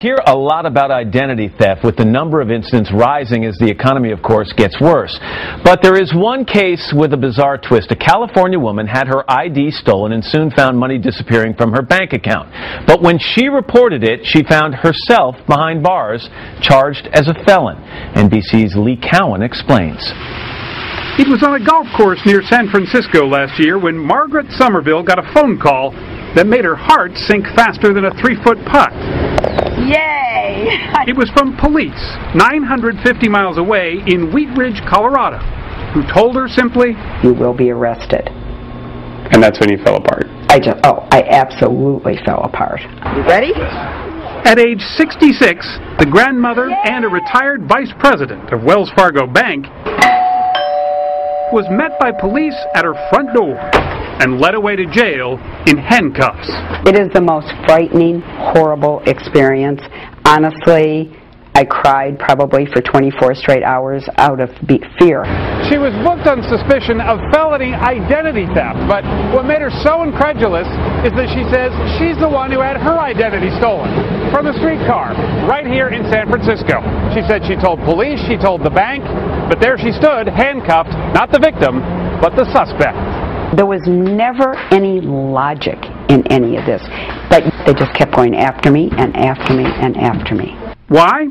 Hear a lot about identity theft, with the number of incidents rising as the economy, of course, gets worse. But there is one case with a bizarre twist. A California woman had her ID stolen and soon found money disappearing from her bank account. But when she reported it, she found herself behind bars, charged as a felon. NBC's Lee Cowan explains. It was on a golf course near San Francisco last year when Margot Sommerville got a phone call that made her heart sink faster than a 3-foot putt. Yay! It was from police 950 miles away in Wheat Ridge, Colorado, who told her simply, "You will be arrested." And that's when you fell apart. I absolutely fell apart. You ready? At age 66, the grandmother and a retired vice president of Wells Fargo Bank was met by police at her front door and led away to jail in handcuffs. It is the most frightening, horrible experience. Honestly, I cried probably for 24 straight hours out of fear. She was booked on suspicion of felony identity theft, but what made her so incredulous is that she says she's the one who had her identity stolen from a streetcar right here in San Francisco. She said she told police, she told the bank, but there she stood, handcuffed, not the victim, but the suspect. There was never any logic in any of this, but they just kept going after me and after me and after me. Why?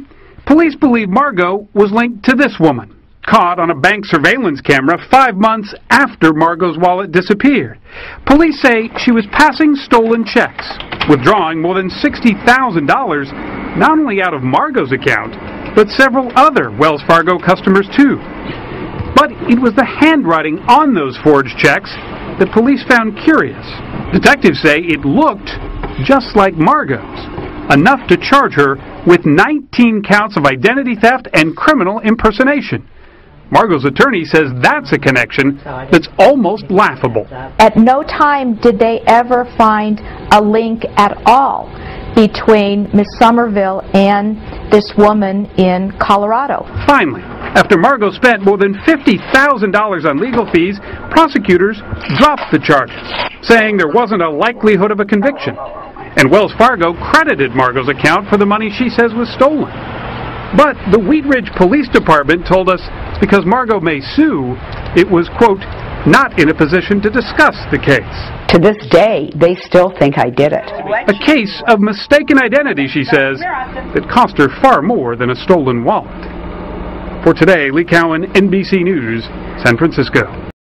Police believe Margot was linked to this woman, caught on a bank surveillance camera 5 months after Margot's wallet disappeared. Police say she was passing stolen checks, withdrawing more than $60,000, not only out of Margot's account, but several other Wells Fargo customers too. But it was the handwriting on those forged checks that police found curious. Detectives say it looked just like Margot's, enough to charge her with 19 counts of identity theft and criminal impersonation. Margot's attorney says that's a connection that's almost laughable. At no time did they ever find a link at all between Ms. Sommerville and this woman in Colorado. Finally, after Margot spent more than $50,000 on legal fees, prosecutors dropped the charges, saying there wasn't a likelihood of a conviction. And Wells Fargo credited Margot's account for the money she says was stolen. But the Wheat Ridge Police Department told us because Margot may sue, it was, quote, not in a position to discuss the case. To this day, they still think I did it. A case of mistaken identity, she says, that cost her far more than a stolen wallet. For today, Lee Cowan, NBC News, San Francisco.